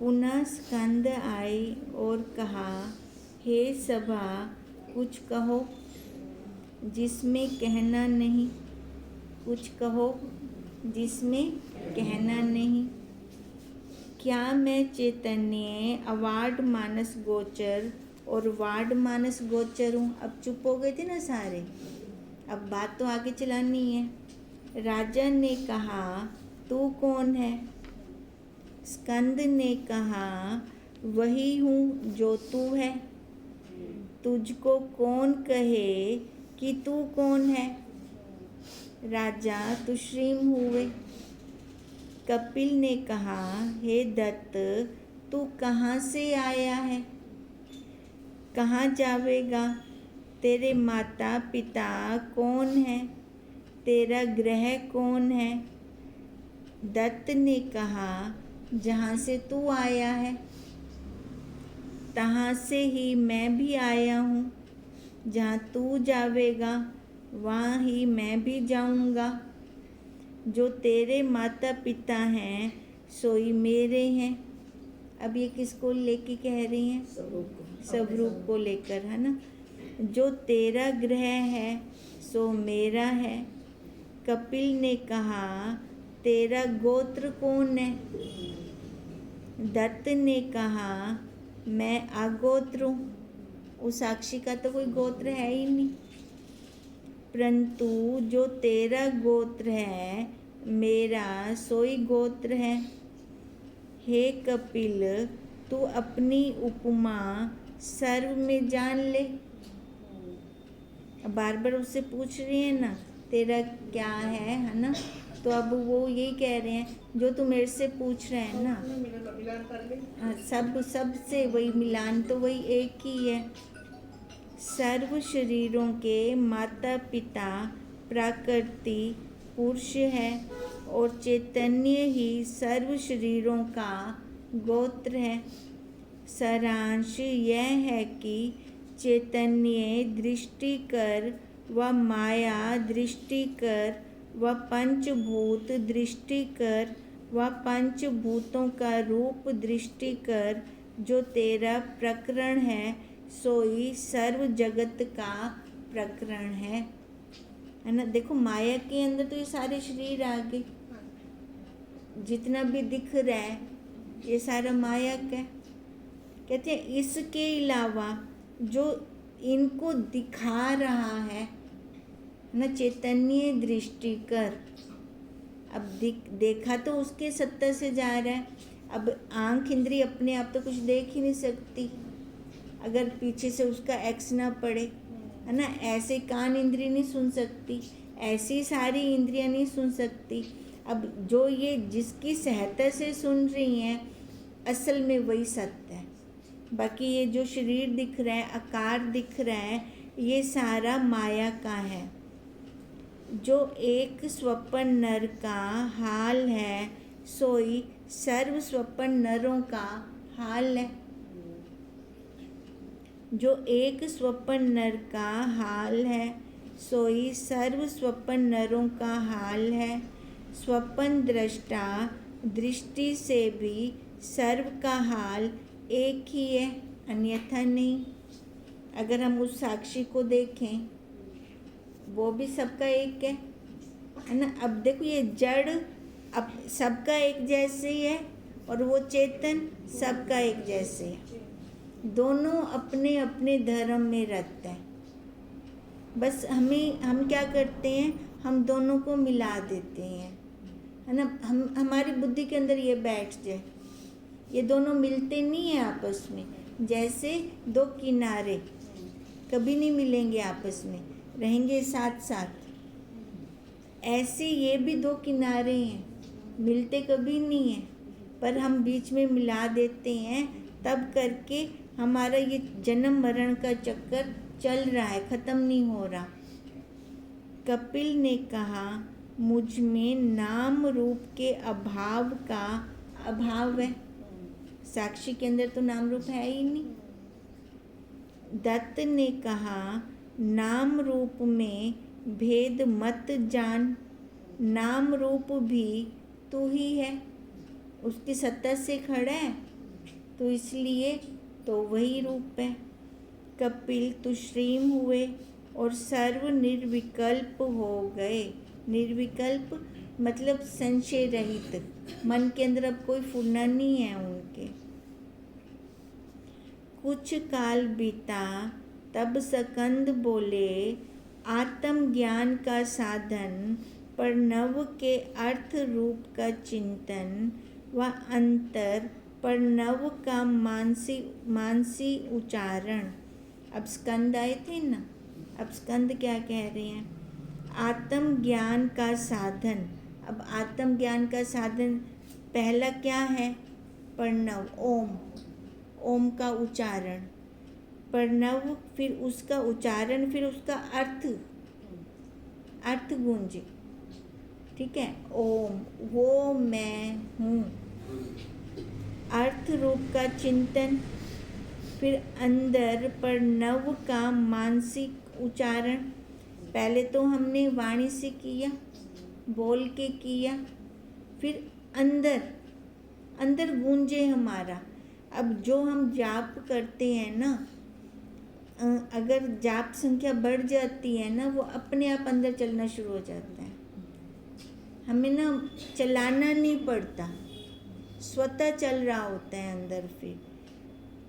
पुनः स्कंद आए और कहा, हे सभा, कुछ कहो जिसमें कहना नहीं, कुछ कहो जिसमें कहना नहीं। क्या मैं चैतन्य अवार्ड मानस गोचर और वार्ड मानस गोचर हूँ? अब चुप हो गए थे ना सारे, अब बात तो आगे चलानी है। राजा ने कहा, तू कौन है? स्कंद ने कहा, वही हूँ जो तू है। तुझको कौन कहे कि तू कौन है? राजा तुश्रीम हुए। कपिल ने कहा, हे दत्त, तू कहाँ से आया है? कहाँ जावेगा? तेरे माता पिता कौन है? तेरा ग्रह कौन है? दत्त ने कहा, जहाँ से तू आया है तहाँ से ही मैं भी आया हूँ। जहाँ तू जावेगा वहाँ ही मैं भी जाऊँगा। जो तेरे माता पिता हैं सोई मेरे हैं। अब ये किसको लेके कह रही हैं? स्वरूप को लेकर, है ना। जो तेरा ग्रह है सो मेरा है। कपिल ने कहा, तेरा गोत्र कौन है? दत्त ने कहा, मैं अगोत्र हूँ। उस साक्षी का तो कोई गोत्र है ही नहीं। परंतु जो तेरा गोत्र है मेरा सोई गोत्र है। हे कपिल, तू अपनी उपमा सर्व में जान ले। बार बार उससे पूछ रही है ना, तेरा क्या है ना। तो अब वो यही कह रहे हैं, जो तू मेरे से पूछ रहे हैं ना, सब से वही मिलान, तो वही एक ही है। सर्व शरीरों के माता पिता प्रकृति पुरुष है और चैतन्य ही सर्व शरीरों का गोत्र है। सारांश यह है कि चैतन्य दृष्टि कर व माया दृष्टि कर व पंचभूत दृष्टि कर व पंचभूतों का रूप दृष्टि कर, जो तेरा प्रकरण है सोई सर्व जगत का प्रकरण है ना। देखो माया के अंदर तो ये सारे शरीर आ गए, जितना भी दिख रहा है ये सारा माया का। कहते हैं इसके अलावा जो इनको दिखा रहा है ना, चैतन्य दृष्टि कर। अब देखा तो उसके सत्ता से जा रहा है। अब आंख इंद्री अपने आप तो कुछ देख ही नहीं सकती अगर पीछे से उसका एक्स ना पड़े, है ना। ऐसे कान इंद्री नहीं सुन सकती, ऐसी सारी इंद्रियां नहीं सुन सकती। अब जो ये जिसकी सहायता से सुन रही हैं असल में वही सत्य है। बाकी ये जो शरीर दिख रहा है, आकार दिख रहा है, ये सारा माया का है। जो एक स्वपन नर का हाल है सोई सर्व स्वपन नरों का हाल है। जो एक स्वपन नर का हाल है सोई सर्व स्वपन नरों का हाल है। स्वपन दृष्टा दृष्टि से भी सर्व का हाल एक ही है, अन्यथा नहीं। अगर हम उस साक्षी को देखें वो भी सबका एक है ना। अब देखो ये जड़ अब सबका एक जैसे ही है और वो चेतन सबका एक जैसे है। दोनों अपने अपने धर्म में रहते हैं। बस हम क्या करते हैं, हम दोनों को मिला देते हैं, है ना। हमारी बुद्धि के अंदर ये बैठ जाए, ये दोनों मिलते नहीं हैं आपस में। जैसे दो किनारे कभी नहीं मिलेंगे आपस में, रहेंगे साथ साथ, ऐसे ये भी दो किनारे हैं, मिलते कभी नहीं हैं, पर हम बीच में मिला देते हैं। तब करके हमारा ये जन्म मरण का चक्कर चल रहा है, ख़त्म नहीं हो रहा। कपिल ने कहा, मुझ में नाम रूप के अभाव का अभाव है। साक्षी के अंदर तो नाम रूप है ही नहीं। दत्त ने कहा, नाम रूप में भेद मत जान, नाम रूप भी तू ही है। उसकी सत्ता से खड़ा है तो इसलिए तो वही रूप है। कपिल तुश्रीम हुए और सर्व निर्विकल्प हो गए। निर्विकल्प मतलब संशय रहित, मन के अंदर अब कोई फुरना नहीं है उनके। कुछ काल बीता तब सकंद बोले, आत्म ज्ञान का साधन प्रणव के अर्थ रूप का चिंतन व अंतर प्रणव का मानसी उच्चारण। अब स्कंद आए थे ना, अब स्कंद क्या कह रहे हैं? आत्म ज्ञान का साधन। अब आत्म ज्ञान का साधन पहला क्या है? प्रणव, ओम। ओम का उच्चारण, प्रणव, फिर उसका उच्चारण, फिर उसका अर्थ गूंजे। ठीक है, ओम, वो मैं हूँ, अर्थ रूप का चिंतन, फिर अंदर प्रणव का मानसिक उच्चारण। पहले तो हमने वाणी से किया, बोल के किया, फिर अंदर गूंजे हमारा। अब जो हम जाप करते हैं ना, अगर जाप संख्या बढ़ जाती है ना, वो अपने आप अंदर चलना शुरू हो जाता है। हमें ना चलाना नहीं पड़ता, स्वतः चल रहा होता है अंदर। फिर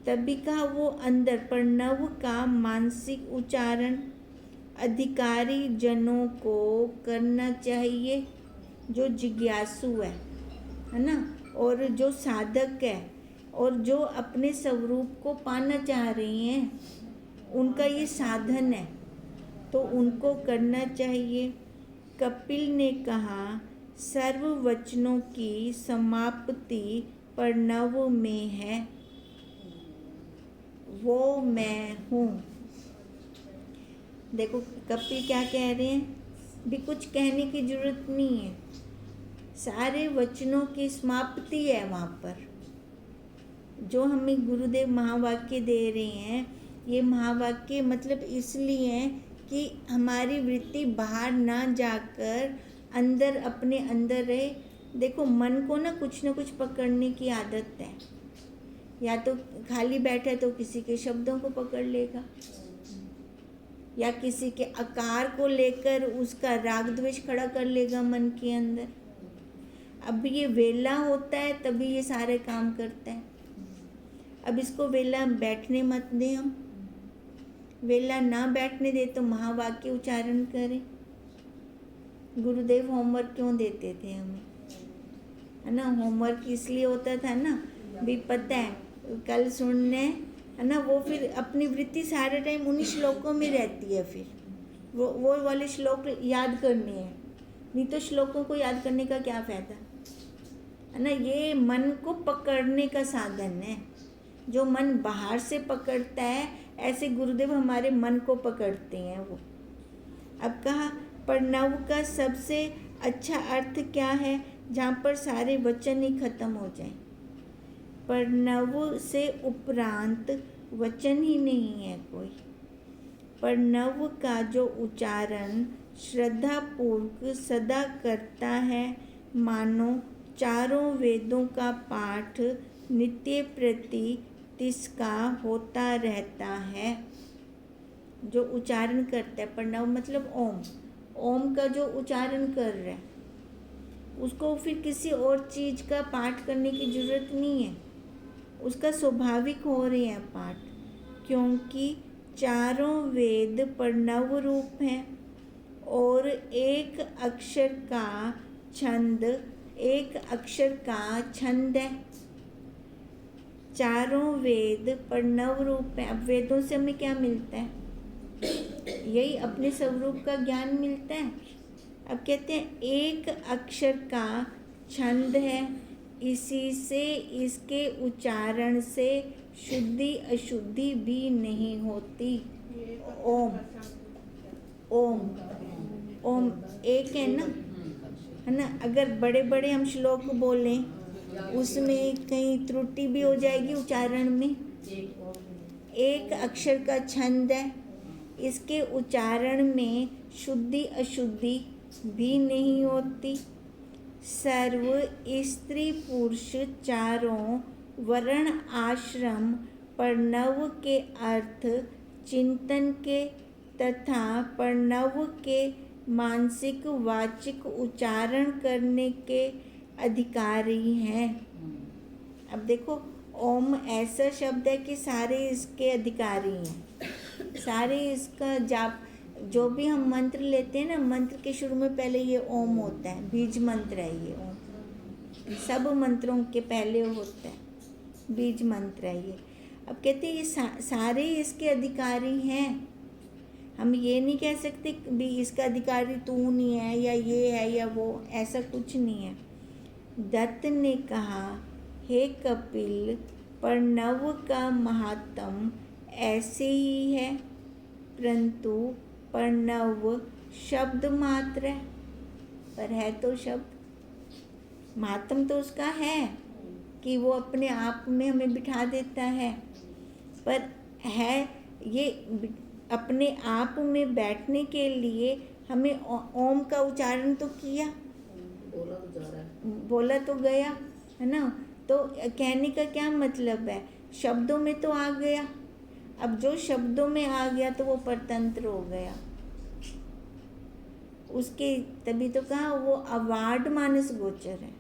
तभी का वो अंदर प्रणव का मानसिक उच्चारण अधिकारी जनों को करना चाहिए, जो जिज्ञासु है ना, और जो साधक है, और जो अपने स्वरूप को पाना चाह रही हैं, उनका ये साधन है, तो उनको करना चाहिए। कपिल ने कहा, सर्व वचनों की समाप्ति प्रणव में है, वो मैं हूँ। देखो कपिल क्या कह रहे हैं, भी कुछ कहने की जरूरत नहीं है, सारे वचनों की समाप्ति है वहाँ पर। जो हमें गुरुदेव महावाक्य दे रहे हैं, ये महावाक्य मतलब इसलिए हैं कि हमारी वृत्ति बाहर ना जाकर अंदर अपने अंदर रहे। देखो मन को ना कुछ पकड़ने की आदत है, या तो खाली बैठा है तो किसी के शब्दों को पकड़ लेगा, या किसी के आकार को लेकर उसका राग द्वेष खड़ा कर लेगा मन के अंदर। अब ये वेला होता है तभी ये सारे काम करता है। अब इसको वेला बैठने मत दें, हम वेला ना बैठने दे तो महावाक्य उच्चारण करें। गुरुदेव होमवर्क क्यों देते थे हमें, है ना? होमवर्क इसलिए होता था ना, भी पता है कल सुनने, है ना, वो फिर अपनी वृत्ति सारे टाइम उन्हीं श्लोकों में रहती है। फिर वो वाले श्लोक याद करने हैं, नहीं तो श्लोकों को याद करने का क्या फ़ायदा, है ना? ये मन को पकड़ने का साधन है। जो मन बाहर से पकड़ता है, ऐसे गुरुदेव हमारे मन को पकड़ते हैं वो। अब कहा, प्रणव का सबसे अच्छा अर्थ क्या है, जहाँ पर सारे वचन ही खत्म हो जाएं। प्रणव से उपरांत वचन ही नहीं है कोई। प्रणव का जो उच्चारण श्रद्धापूर्वक सदा करता है, मानो चारों वेदों का पाठ नित्य प्रति तिसका होता रहता है। जो उच्चारण करता है, प्रणव मतलब ओम, ओम का जो उच्चारण कर रहा है, उसको फिर किसी और चीज़ का पाठ करने की जरूरत नहीं है, उसका स्वाभाविक हो रहे हैं पाठ, क्योंकि चारों वेद प्रणव रूप हैं और एक अक्षर का छंद है। चारों वेद प्रणव रूप हैं। अब वेदों से हमें क्या मिलता है? यही अपने स्वरूप का ज्ञान मिलता है। अब कहते हैं एक अक्षर का छंद है, इसी से इसके उच्चारण से शुद्धि अशुद्धि भी नहीं होती। ओम ओम ओम एक है ना, है ना? अगर बड़े बड़े हम श्लोक बोलें, उसमें कहीं त्रुटि भी हो जाएगी उच्चारण में। एक अक्षर का छंद है, इसके उच्चारण में शुद्धि अशुद्धि भी नहीं होती। सर्व स्त्री पुरुष चारों वर्ण आश्रम प्रणव के अर्थ चिंतन के तथा प्रणव के मानसिक वाचिक उच्चारण करने के अधिकारी हैं। अब देखो, ओम ऐसा शब्द है कि सारे इसके अधिकारी हैं, सारे इसका जाप। जो भी हम मंत्र लेते हैं ना, मंत्र के शुरू में पहले ये ओम होता है, बीज मंत्र है ये ओम। सब मंत्रों के पहले होता है, बीज मंत्र है ये। अब कहते हैं ये सारे इसके अधिकारी हैं। हम ये नहीं कह सकते भी इसका अधिकारी तू नहीं है या ये है या वो, ऐसा कुछ नहीं है। दत्त ने कहा, हे कपिल, प्रणव का महात्म ऐसे ही है, परंतु प्रणव शब्द मात्र है, पर है तो शब्द। महात्म तो उसका है कि वो अपने आप में हमें बिठा देता है, पर है ये अपने आप में बैठने के लिए हमें ओम का उच्चारण तो किया, बोला तो जा रहा है, बोला तो गया है ना। तो कहने का क्या मतलब है, शब्दों में तो आ गया। अब जो शब्दों में आ गया तो वो परतंत्र हो गया उसके, तभी तो कहा वो अवार्ड मानस गोचर है,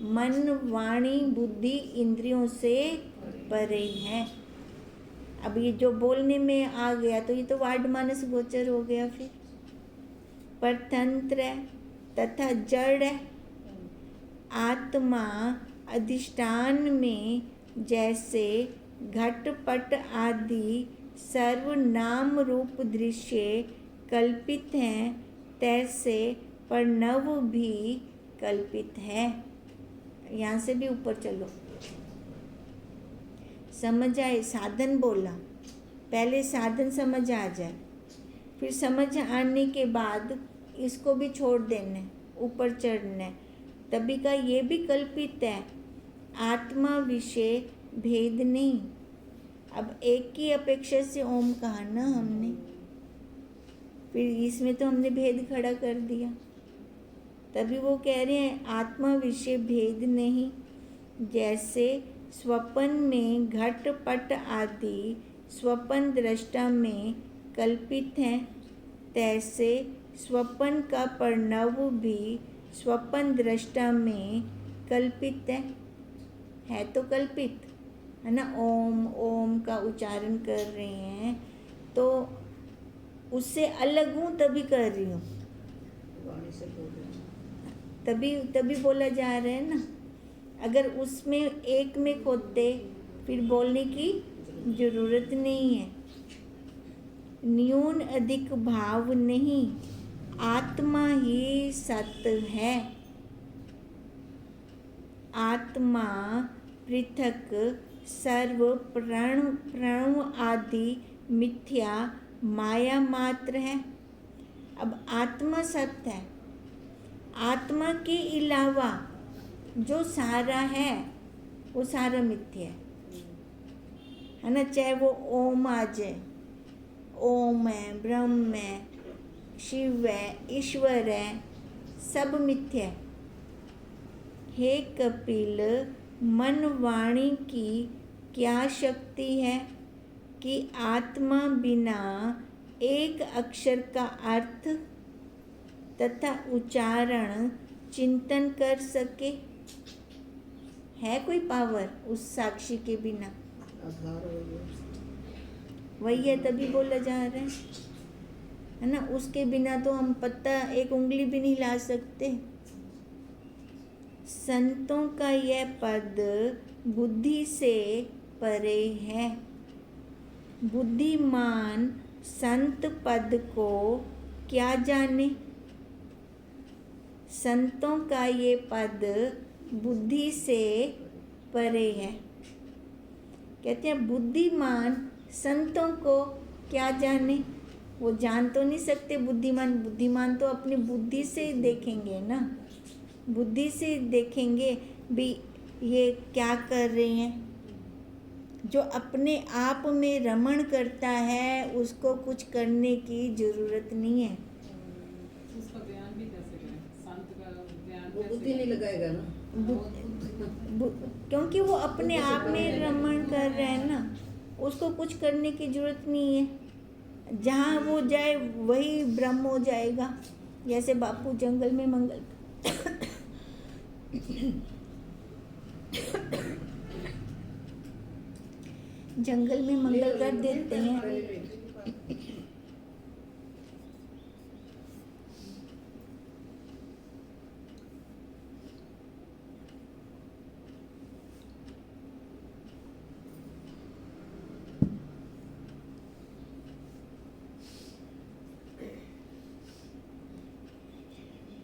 मन वाणी बुद्धि इंद्रियों से परे है। अब ये जो बोलने में आ गया तो ये तो वार्ड मानस गोचर हो गया। फिर परतंत्र है तथा जड़ है। आत्मा अधिष्ठान में जैसे घटपट आदि सर्व नाम रूप दृश्य कल्पित हैं, तैसे प्रणव भी कल्पित है। यहाँ से भी ऊपर चलो, समझ आए। साधन बोला, पहले साधन समझ आ जाए, फिर समझ आने के बाद इसको भी छोड़ देना, ऊपर चढ़ना है। तभी का ये भी कल्पित है, आत्मा विषय भेद नहीं। अब एक की अपेक्षा से ओम कहा ना हमने, फिर इसमें तो हमने भेद खड़ा कर दिया। तभी वो कह रहे हैं आत्मा विषय भेद नहीं। जैसे स्वपन में घट पट आदि स्वपन दृष्टा में कल्पित हैं, तैसे स्वपन का प्रणव भी स्वपन दृष्टा में कल्पित है तो कल्पित है ना। ओम ओम का उच्चारण कर रहे हैं तो उससे अलग हूँ तभी कर रही हूँ, वाणी से बोल रहे हैं, तभी बोला जा रहा है ना। अगर उसमें एक में खोते फिर बोलने की जरूरत नहीं है। न्यून अधिक भाव नहीं, आत्मा ही सत्य है। आत्मा पृथक सर्व प्रणव आदि मिथ्या माया मात्र है। अब आत्मा सत्य है, आत्मा के अलावा जो सारा है वो सारा मिथ्या है ना। चाहे वो ओम आ जाए, ओम है, ब्रह्म है, शिव है, ईश्वर है, सब मिथ्या है। हे कपिल, मन वाणी की क्या शक्ति है कि आत्मा बिना एक अक्षर का अर्थ तथा उच्चारण चिंतन कर सके? है कोई पावर उस साक्षी के बिना? आधार हो गया, वही है, तभी बोला जा रहा है ना। उसके बिना तो हम पत्ता एक उंगली भी नहीं ला सकते। संतों का यह पद बुद्धि से परे है। बुद्धिमान संत पद को क्या जाने? संतों का ये पद बुद्धि से परे है। कहते हैं बुद्धिमान संतों को क्या जाने? वो जान तो नहीं सकते बुद्धिमान तो अपनी बुद्धि से देखेंगे ना, बुद्धि से देखेंगे भी ये क्या कर रहे हैं। जो अपने आप में रमण करता है उसको कुछ करने की जरूरत नहीं है। उसका ध्यान भी कैसे करें? संत का ध्यान वो बुद्धि नहीं लगाएगा ना। क्योंकि वो अपने आप में रमण कर रहा है ना, उसको कुछ करने की जरूरत नहीं है। जहाँ वो जाए वही ब्रह्म हो जाएगा। जैसे बापू जंगल में मंगल जंगल में मंगल कर देते हैं।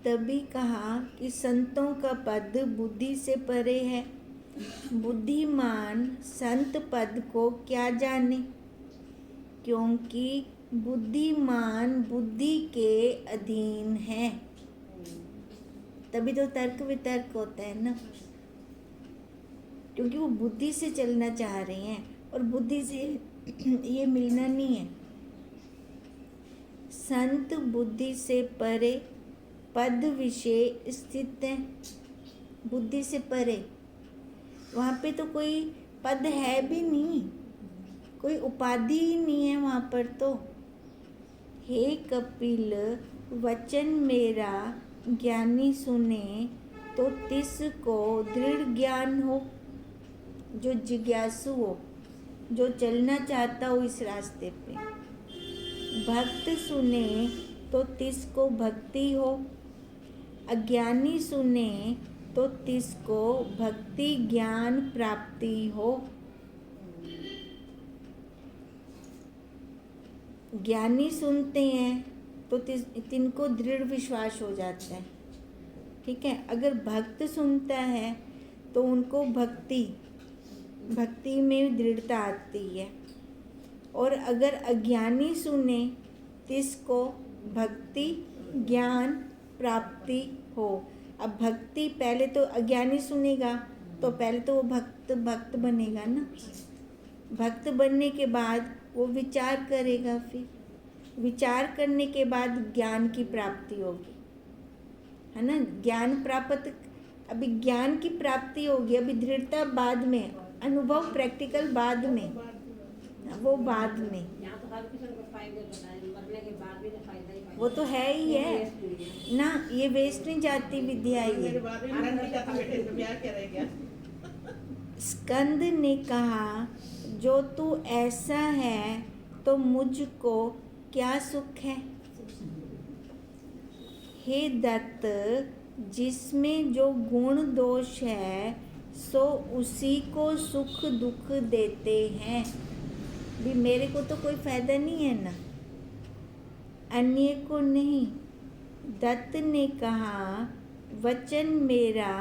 तभी कहा कि संतों का पद बुद्धि से परे है। बुद्धिमान संत पद को क्या जाने, क्योंकि बुद्धिमान बुद्धि के अधीन है। तभी तो तर्क वितर्क होता है ना, क्योंकि वो बुद्धि से चलना चाह रहे हैं और बुद्धि से ये मिलना नहीं है। संत बुद्धि से परे पद विषय स्थित है। बुद्धि से परे, वहाँ पे तो कोई पद है भी नहीं, कोई उपाधि ही नहीं है वहाँ पर तो। हे कपिल वचन मेरा ज्ञानी सुने, तो तिसको दृढ़ ज्ञान हो। जो जिज्ञासु हो, जो चलना चाहता हो इस रास्ते पे। भक्त सुने तो तिसको भक्ति हो, अज्ञानी सुने तो तिसको भक्ति ज्ञान प्राप्ति हो। ज्ञानी सुनते हैं तो तिनको दृढ़ विश्वास हो जाता है, ठीक है। अगर भक्त सुनता है तो उनको भक्ति में दृढ़ता आती है। और अगर अज्ञानी सुने तिसको भक्ति ज्ञान प्राप्ति हो। अब भक्ति, पहले तो अज्ञानी सुनेगा तो पहले तो वो भक्त बनेगा ना। भक्त बनने के बाद वो विचार करेगा, फिर विचार करने के बाद ज्ञान की प्राप्ति होगी, है ना। ज्ञान प्राप्त, अभी ज्ञान की प्राप्ति होगी, अभी दृढ़ता बाद में, अनुभव प्रैक्टिकल बाद में, वो बाद में। वो तो है ही है ना, ये वेस्ट नहीं जाती विद्या ये। स्कंद ने कहा, जो तू ऐसा है तो मुझको क्या सुख है। हे दत्त, जिसमें जो गुण दोष है सो उसी को सुख दुख देते हैं। भी मेरे को तो कोई फायदा नहीं है ना, अन्य को नहीं। दत्त ने कहा, वचन मेरा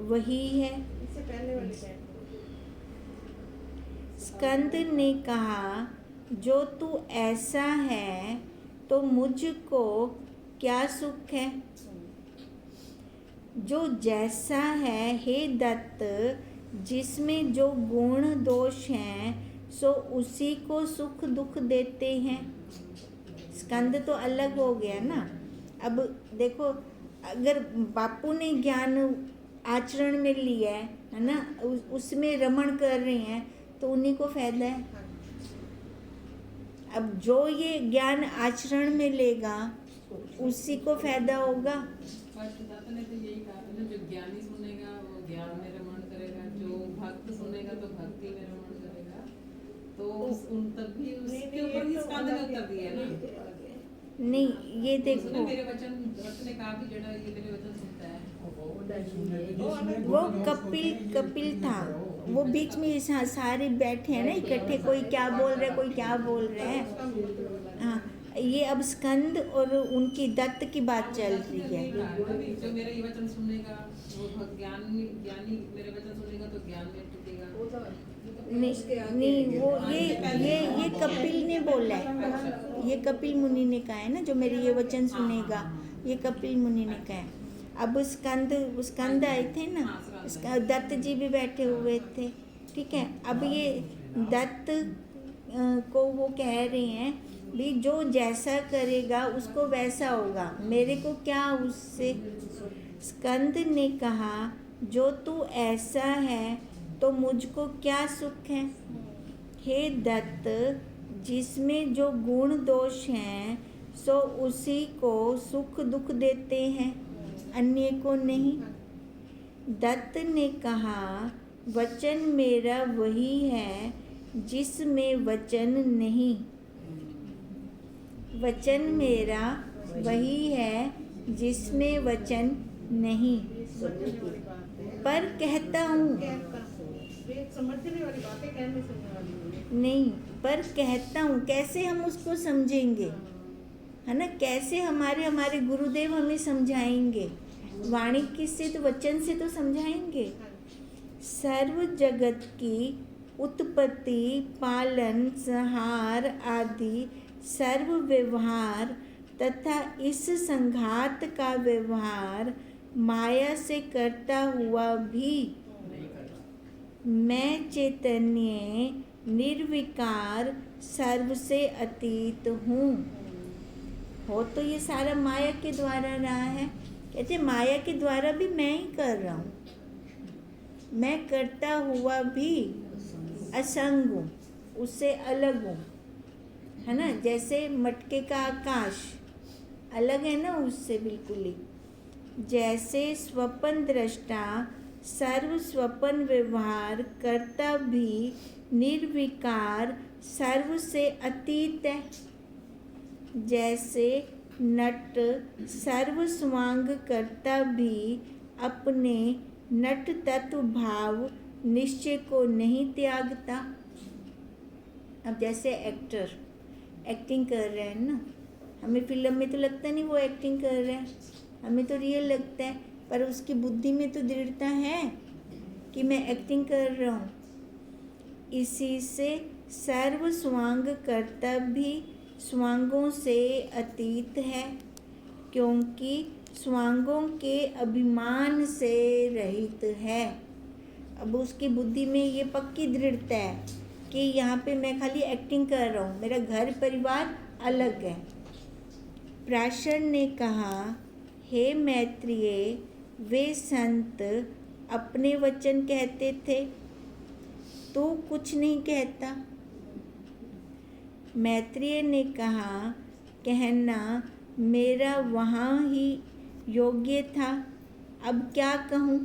वही है। स्कंद ने कहा, जो तू ऐसा है तो मुझको क्या सुख है। जो जैसा है हे दत्त, जिसमें जो गुण दोष हैं सो उसी को सुख दुख देते हैं। स्कंद तो अलग हो गया ना। अब देखो, अगर बापू ने ज्ञान आचरण में लिया है ना, उसमें रमण कर रहे हैं तो उन्हीं को फायदा है। अब जो ये ज्ञान आचरण में लेगा उसी को फायदा होगा। ने तो यही कहा ना, जो ज्ञानी सुनेगा वो ज्ञान में रमण करेगा, जो भक्त सुनेगा तो भक्ति में रमण करेगा। तो उन तभी उसके ऊपर ही स्कंद ने उत्तर दिया ना। नहीं, ये देखो, मेरे वचन भक्त ने कहा कि जेड़ा ये मेरे वचन सुनता है वो कपिल था। वो बीच में सारे बैठे हैं ना इकट्ठे, कोई क्या बोल रहा है, कोई क्या बोल रहा है। हाँ, ये अब स्कंद और उनकी दत्त की बात चल रही है। जो मेरे ये वचन सुनेगा वो ज्ञानी मेरे वचन सुनेगा तो ज्ञान में टूटेगा। नहीं, वो ये कपिल ने बोला है, ये कपिल मुनि ने कहा है ना, जो मेरे ये वचन सुनेगा, ये कपिल मुनि ने कहा है। अब स्कंद आए थे ना, दत्त जी भी बैठे हुए थे, ठीक है। अब ये दत्त को वो कह रहे हैं भी जो जैसा करेगा उसको वैसा होगा, मेरे को क्या उससे। स्कंद ने कहा, जो तू ऐसा है तो मुझको क्या सुख है। हे दत्त, जिसमें जो गुण दोष हैं सो उसी को सुख दुख देते हैं, अन्य को नहीं। दत्त ने कहा, वचन मेरा वही है जिसमें वचन नहीं। वचन मेरा वही है जिसमें वचन नहीं, पर कहता हूँ समझने वाली बातें कहने सुनने वाली नहीं, पर कहता हूँ। कैसे हम उसको समझेंगे, है ना? कैसे हमारे गुरुदेव हमें समझाएंगे? वाणी किससे? तो वचन से तो समझाएंगे। सर्व जगत की उत्पत्ति, पालन, संहार आदि सर्व व्यवहार तथा इस संघात का व्यवहार माया से करता हुआ भी मैं चैतन्य निर्विकार सर्व से अतीत हूँ। हो तो ये सारा माया के द्वारा रहा है। कहते माया के द्वारा भी मैं ही कर रहा हूँ। मैं करता हुआ भी असंग हूँ, उससे अलग हूँ, है ना? जैसे मटके का आकाश अलग है ना उससे बिल्कुल ही। जैसे स्वप्न दृष्टा सर्व स्वप्न व्यवहार करता भी निर्विकार सर्व से अतीत है। जैसे नट सर्व स्वांग करता भी अपने नट तत्व भाव निश्चय को नहीं त्यागता। अब जैसे एक्टर एक्टिंग कर रहे हैं ना, हमें फिल्म में तो लगता नहीं वो एक्टिंग कर रहे हैं, हमें तो रियल लगता है, पर उसकी बुद्धि में तो दृढ़ता है कि मैं एक्टिंग कर रहा हूँ। इसी से सर्व स्वांग करता भी स्वांगों से अतीत है, क्योंकि स्वांगों के अभिमान से रहित है। अब उसकी बुद्धि में ये पक्की दृढ़ता है कि यहाँ पे मैं खाली एक्टिंग कर रहा हूँ, मेरा घर परिवार अलग है। प्राशर ने कहा, हे मैत्रेय, वे संत अपने वचन कहते थे, तू कुछ नहीं कहता। मैत्रेय ने कहा, कहना मेरा वहाँ ही योग्य था, अब क्या कहूँ।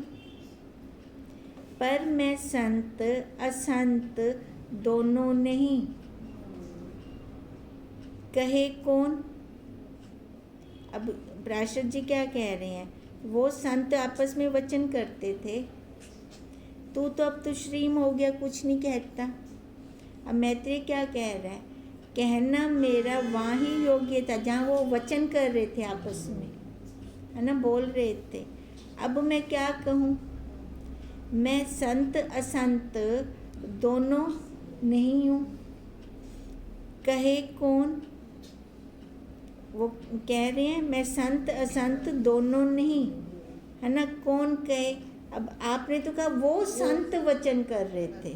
पर मैं संत असंत दोनों नहीं, कहे कौन। अब प्राशर जी क्या कह रहे हैं, वो संत आपस में वचन करते थे, तू तो अब तो श्रीम हो गया, कुछ नहीं कहता। अब मैत्रेय क्या कह रहा है, कहना मेरा वहाँ ही योग्य था जहाँ वो वचन कर रहे थे आपस में, है ना, बोल रहे थे। अब मैं क्या कहूँ, मैं संत असंत दोनों नहीं हूँ, कहे कौन। वो कह रहे हैं मैं संत असंत दोनों नहीं, है ना, कौन कहे। अब आपने तो कहा वो संत वचन कर रहे थे,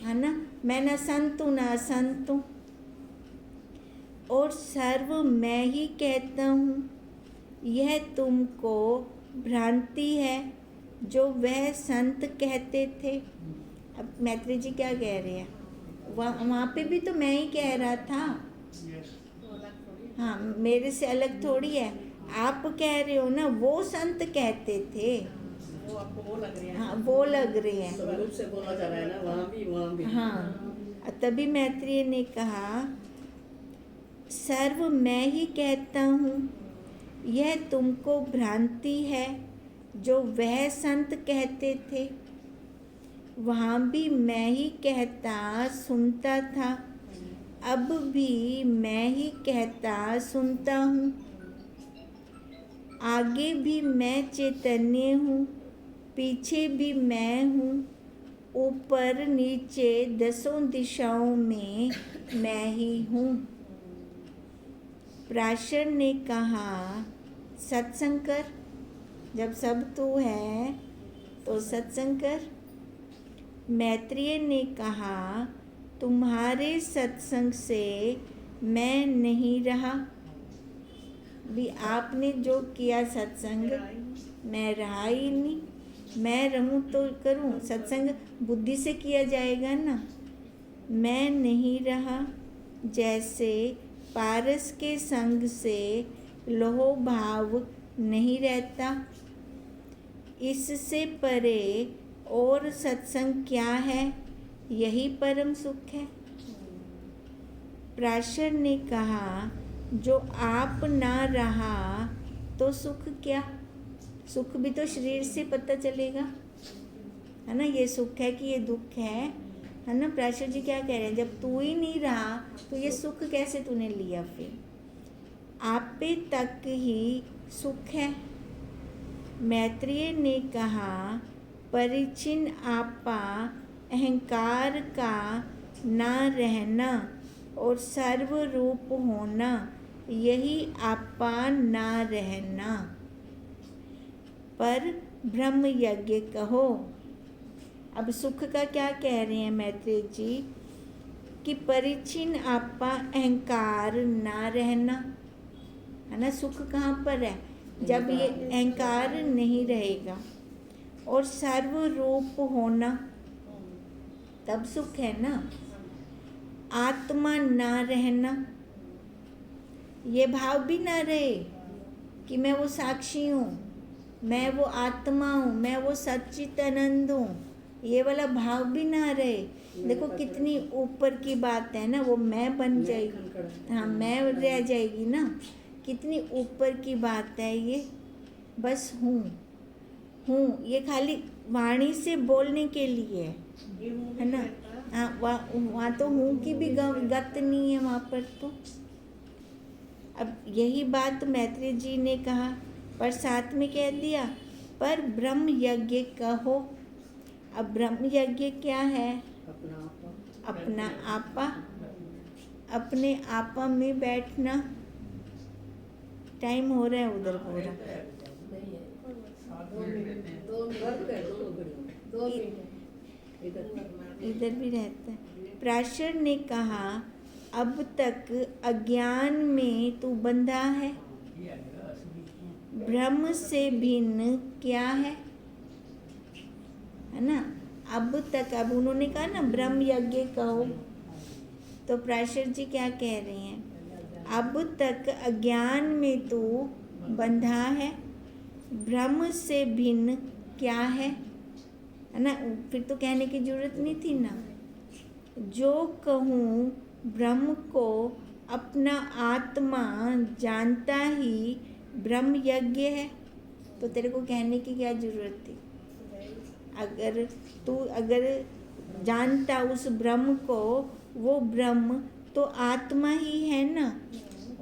है ना, मैं ना संत हूँ ना असंत हूँ, और सर्व मैं ही कहता हूँ। यह तुमको भ्रांति है जो वह संत कहते थे। अब मैत्रेय जी क्या कह रहे हैं, वहाँ पे भी तो मैं ही कह रहा था, हाँ, मेरे से अलग थोड़ी है। आप कह रहे हो ना वो संत कहते थे, वो आपको वो लग रहे हैं। हाँ, वो लग रहे हैं, स्वरूप से बोला जा रहा है ना, वहाँ भी हाँ। तभी मैत्रेय ने कहा, सर्व मैं ही कहता हूँ, यह तुमको भ्रांति है जो वह संत कहते थे। वहाँ भी मैं ही कहता सुनता था, अब भी मैं ही कहता सुनता हूँ। आगे भी मैं चैतन्य हूँ, पीछे भी मैं हूँ, ऊपर नीचे दसों दिशाओं में मैं ही हूँ। प्राशर ने कहा, सत्संग कर, जब सब तू है तो सत्संग कर। मैत्रेय ने कहा, तुम्हारे सत्संग से मैं नहीं रहा। भी आपने जो किया सत्संग, मैं रहा ही नहीं, मैं रहूं तो करूं, सत्संग बुद्धि से किया जाएगा ना। मैं नहीं रहा जैसे पारस के संग से लोह भाव नहीं रहता। इससे परे और सत्संग क्या है, यही परम सुख है। पराशर ने कहा, जो आप ना रहा तो सुख क्या। सुख भी तो शरीर से पता चलेगा, है ना। ये सुख है कि ये दुख है ना। पराशर जी क्या कह रहे हैं, जब तू ही नहीं रहा तो ये सुख कैसे तूने लिया। फिर आपे तक ही सुख है। मैत्रेय ने कहा, परिचिन आपा अहंकार का ना रहना और सर्वरूप होना, यही आपा ना रहना। पर ब्रह्म यज्ञ कहो। अब सुख का क्या कह रहे हैं मैत्रेय जी, कि परिचिन आपा अहंकार ना रहना, है ना। सुख कहाँ पर है, जब ये अहंकार नहीं रहेगा, और सर्वरूप होना तब सुख है ना। आत्मा ना रहना, ये भाव भी ना रहे कि मैं वो साक्षी हूँ, मैं वो आत्मा हूँ, मैं वो सच्चिदानंद हूँ, ये वाला भाव भी ना रहे। देखो कितनी ऊपर की बात है ना, वो मैं बन जाएगी, हाँ मैं रह जाएगी ना। कितनी ऊपर की बात है ये। बस हूँ, ये खाली वाणी से बोलने के लिए है ना। हाँ, वहाँ तो हूँ की भी गत नहीं है वहाँ पर तो। अब यही बात मैत्रेय जी ने कहा, पर साथ में कह दिया, पर ब्रह्म यज्ञ कहो। अब ब्रह्म यज्ञ क्या है, अपना आपा, अपने आपा में बैठना। टाइम हो रहा है उधर पूरा, इधर भी रहता है। पराशर ने कहा, अब तक अज्ञान में तू बंधा है, ब्रह्म से भिन्न क्या है ना। अब तक, अब उन्होंने कहा ना ब्रह्म यज्ञ कहो, तो पराशर जी क्या कह रहे हैं, अब तक अज्ञान में तू बंधा है, ब्रह्म से भिन्न क्या है ना। फिर तो कहने की जरूरत नहीं थी ना। जो कहूँ ब्रह्म को अपना आत्मा जानता ही ब्रह्म यज्ञ है, तो तेरे को कहने की क्या जरूरत थी। अगर जानता उस ब्रह्म को, वो ब्रह्म तो आत्मा ही है ना,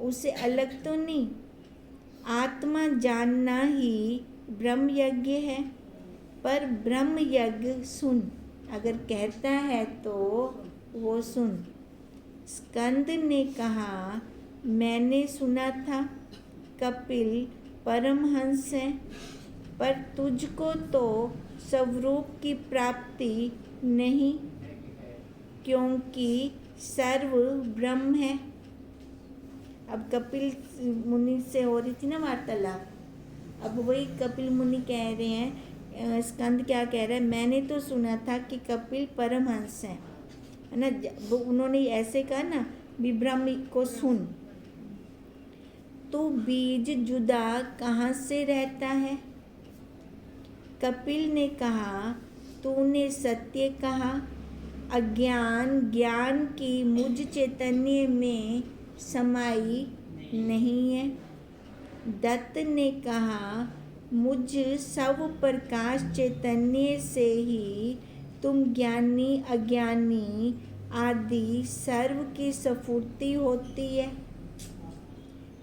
उससे अलग तो नहीं। आत्मा जानना ही ब्रह्म यज्ञ है। पर ब्रह्म यज्ञ सुन, अगर कहता है तो वो सुन। स्कंद ने कहा, मैंने सुना था कपिल परमहंस है, पर तुझको तो स्वरूप की प्राप्ति नहीं, क्योंकि सर्व ब्रह्म है। अब कपिल मुनि से हो रही थी ना वार्तालाप, अब वही कपिल मुनि कह रहे हैं, स्कंद क्या कह रहा है, मैंने तो सुना था कि कपिल परमहंस है ना। उन्होंने ऐसे कहा ना, विभ्रम को सुन। तो बीज जुदा कहाँ से रहता है। कपिल ने कहा, तूने सत्य कहा, अज्ञान ज्ञान की मुझ चैतन्य में समाई नहीं है। दत्त ने कहा, मुझ सब प्रकाश चैतन्य से ही तुम ज्ञानी अज्ञानी आदि सर्व की स्फूर्ति होती है।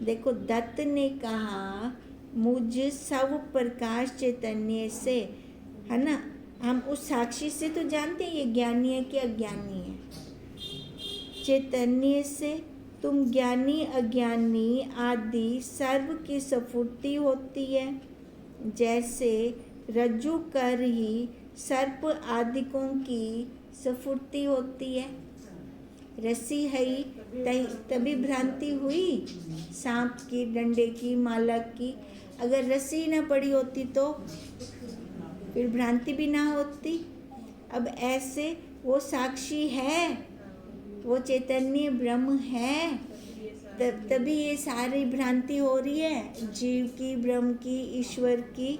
देखो दत्त ने कहा, मुझ सब प्रकाश चैतन्य से, है ना। हम उस साक्षी से तो जानते हैं ये ज्ञानी है कि अज्ञानी है। चैतन्य से तुम ज्ञानी अज्ञानी आदि सर्व की स्फूर्ति होती है। जैसे रज्जु कर ही सर्प आदिकों की स्फूर्ति होती है। रस्सी है तभी भ्रांति हुई, सांप की, डंडे की, माला की। अगर रस्सी न पड़ी होती तो फिर भ्रांति भी ना होती। अब ऐसे वो साक्षी है, वो चैतन्य ब्रह्म है, तभी ये सारी भ्रांति हो रही है, जीव की, ब्रह्म की, ईश्वर की।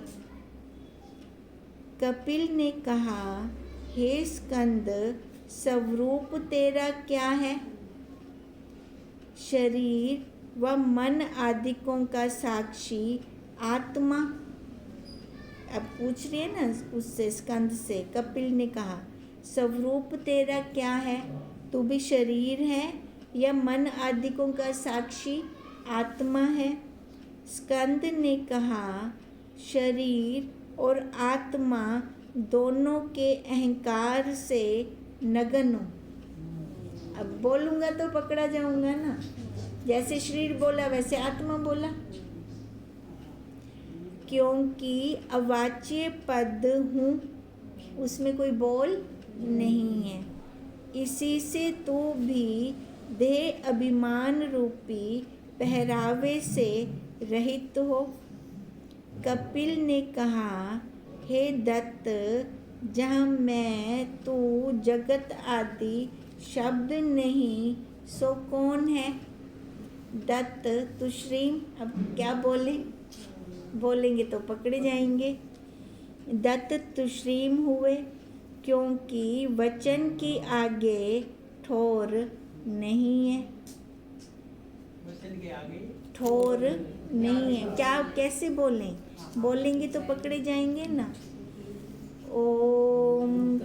कपिल ने कहा, हे स्कंद, स्वरूप तेरा क्या है? शरीर व मन आदिकों का साक्षी आत्मा। अब पूछ रही है ना उससे, स्कंद से। कपिल ने कहा, स्वरूप तेरा क्या है? तू भी शरीर है या मन आदिकों का साक्षी आत्मा है? स्कंद ने कहा, शरीर और आत्मा दोनों के अहंकार से नग्न हूँ। अब बोलूँगा तो पकड़ा जाऊँगा ना, जैसे शरीर बोला वैसे आत्मा बोला, क्योंकि अवाच्य पद हूँ, उसमें कोई बोल नहीं है। इसी से तू भी देह अभिमान रूपी पहरावे से रहित हो। कपिल ने कहा, हे दत्त, जहाँ मैं तू जगत आदि शब्द नहीं, सो कौन है? दत्त तुश्रीम। अब क्या बोलेंगे तो पकड़े जाएंगे। दत्त तुश्रीम हुए, क्योंकि वचन की आगे ठोर नहीं है। वचन के आगे ठोर नहीं है। क्या कैसे बोलेंगे तो पकड़े जाएंगे ना। ओम